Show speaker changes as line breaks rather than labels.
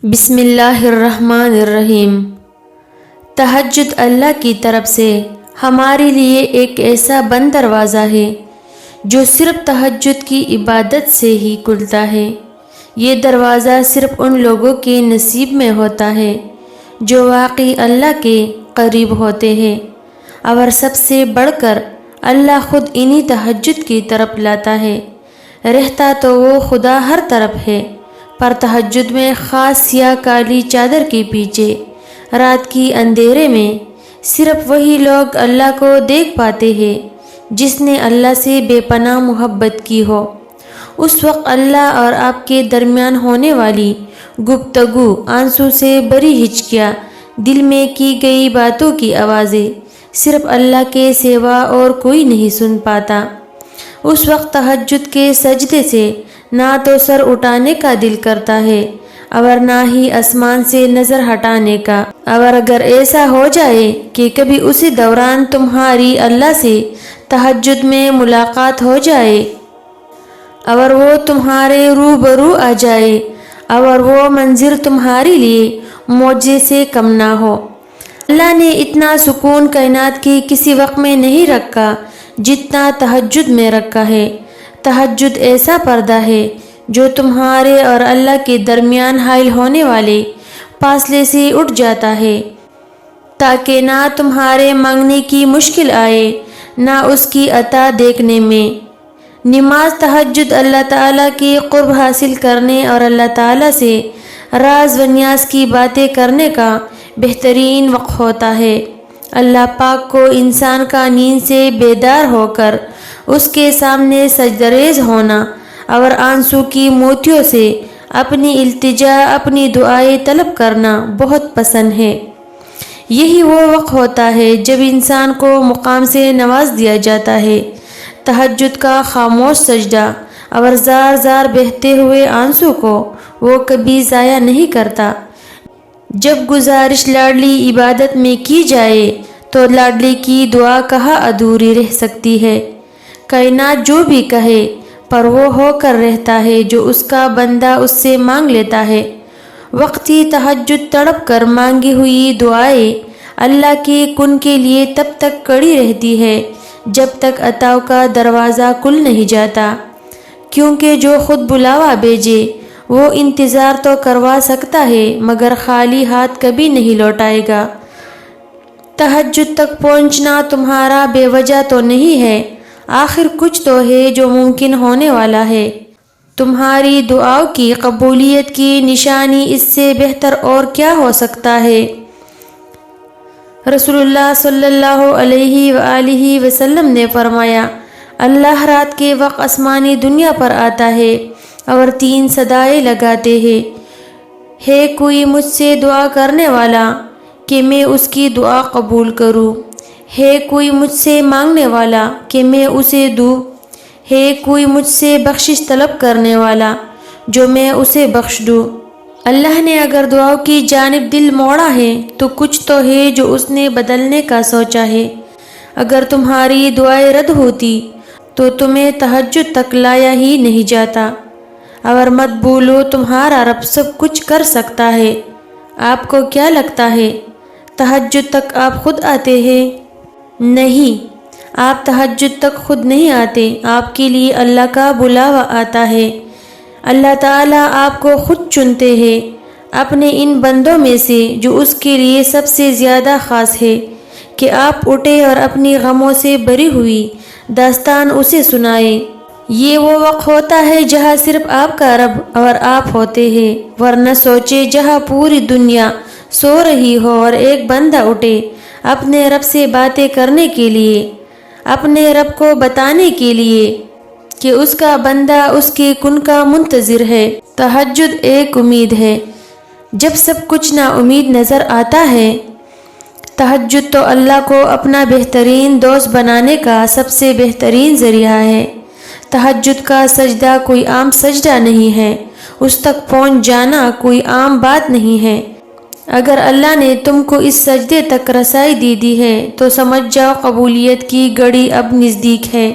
بسم اللہ الرحمن الرحیم۔ تہجد اللہ کی طرف سے ہمارے لیے ایک ایسا بند دروازہ ہے جو صرف تہجد کی عبادت سے ہی کھلتا ہے۔ یہ دروازہ صرف ان لوگوں کے نصیب میں ہوتا ہے جو واقعی اللہ کے قریب ہوتے ہیں، اور سب سے بڑھ کر اللہ خود انہی تہجد کی طرف لاتا ہے۔ رہتا تو وہ خدا ہر طرف ہے، پر تہجد میں خاص سیاہ کالی چادر کے پیچھے رات کی اندھیرے میں صرف وہی لوگ اللہ کو دیکھ پاتے ہیں جس نے اللہ سے بے پناہ محبت کی ہو۔ اس وقت اللہ اور آپ کے درمیان ہونے والی گفتگو، آنسو سے بھری ہچکیاں، دل میں کی گئی باتوں کی آوازیں صرف اللہ کے سوا اور کوئی نہیں سن پاتا۔ اس وقت تہجد کے سجدے سے نہ تو سر اٹھانے کا دل کرتا ہے اور نہ ہی آسمان سے نظر ہٹانے کا، اور اگر ایسا ہو جائے کہ کبھی اسی دوران تمہاری اللہ سے تہجد میں ملاقات ہو جائے اور وہ تمہارے روبرو آ جائے اور وہ منظر تمہارے لیے معجزے سے کم نہ ہو۔ اللہ نے اتنا سکون کائنات کے کسی وقت میں نہیں رکھا جتنا تہجد میں رکھا ہے۔ تہجد ایسا پردہ ہے جو تمہارے اور اللہ کے درمیان حائل ہونے والے فاصلے سے اٹھ جاتا ہے، تاکہ نہ تمہارے مانگنے کی مشکل آئے نہ اس کی عطا دیکھنے میں۔ نماز تہجد اللہ تعالیٰ کی قرب حاصل کرنے اور اللہ تعالیٰ سے راز و نیاز کی باتیں کرنے کا بہترین وقت ہوتا ہے۔ اللہ پاک کو انسان کا نیند سے بیدار ہو کر اس کے سامنے سجدہ ریز ہونا اور آنسو کی موتیوں سے اپنی التجا، اپنی دعائیں طلب کرنا بہت پسند ہے۔ یہی وہ وقت ہوتا ہے جب انسان کو مقام سے نواز دیا جاتا ہے۔ تہجد کا خاموش سجدہ اور زار زار بہتے ہوئے آنسو کو وہ کبھی ضائع نہیں کرتا۔ جب گزارش لاڈلی عبادت میں کی جائے تو لاڈلی کی دعا کہاں ادھوری رہ سکتی ہے۔ کائنات جو بھی کہے پر وہ ہو کر رہتا ہے جو اس کا بندہ اس سے مانگ لیتا ہے۔ وقتی تہجد تڑپ کر مانگی ہوئی دعائیں اللہ کے کن کے لیے تب تک کڑی رہتی ہے جب تک عطا کا دروازہ کھل نہیں جاتا، کیونکہ جو خود بلاوا بھیجے وہ انتظار تو کروا سکتا ہے مگر خالی ہاتھ کبھی نہیں لوٹائے گا۔ تہجد تک پہنچنا تمہارا بے وجہ تو نہیں ہے، آخر کچھ تو ہے جو ممکن ہونے والا ہے۔ تمہاری دعاؤں کی قبولیت کی نشانی اس سے بہتر اور کیا ہو سکتا ہے۔ رسول اللہ صلی اللہ علیہ وآلہ وسلم نے فرمایا، اللہ رات کے وقت آسمانی دنیا پر آتا ہے اور 3 صدائیں لگاتے ہیں، ہے کوئی مجھ سے دعا کرنے والا کہ میں اس کی دعا قبول کروں، ہے کوئی مجھ سے مانگنے والا کہ میں اسے دوں، ہے کوئی مجھ سے بخشش طلب کرنے والا جو میں اسے بخش دوں۔ اللہ نے اگر دعاؤں کی جانب دل موڑا ہے تو کچھ تو ہے جو اس نے بدلنے کا سوچا ہے۔ اگر تمہاری دعائیں رد ہوتی تو تمہیں تہجد تک لایا ہی نہیں جاتا، اور مت بھولو تمہارا رب سب کچھ کر سکتا ہے۔ آپ کو کیا لگتا ہے تہجد تک آپ خود آتے ہیں؟ نہیں، آپ تہجد تک خود نہیں آتے، آپ کے لیے اللہ کا بلاوا آتا ہے۔ اللہ تعالیٰ آپ کو خود چنتے ہیں اپنے ان بندوں میں سے جو اس کے لیے سب سے زیادہ خاص ہے کہ آپ اٹھے اور اپنی غموں سے بھری ہوئی داستان اسے سنائیں۔ یہ وہ وقت ہوتا ہے جہاں صرف آپ کا رب اور آپ ہوتے ہیں، ورنہ سوچے جہاں پوری دنیا سو رہی ہو اور ایک بندہ اٹھے اپنے رب سے باتیں کرنے کے لیے، اپنے رب کو بتانے کے لیے کہ اس کا بندہ اس کے کن کا منتظر ہے۔ تہجد ایک امید ہے جب سب کچھ نا امید نظر آتا ہے۔ تہجد تو اللہ کو اپنا بہترین دوست بنانے کا سب سے بہترین ذریعہ ہے۔ تہجد کا سجدہ کوئی عام سجدہ نہیں ہے، اس تک پہنچ جانا کوئی عام بات نہیں ہے۔ اگر اللہ نے تم کو اس سجدے تک رسائی دی ہے تو سمجھ جاؤ قبولیت کی گھڑی اب نزدیک ہے۔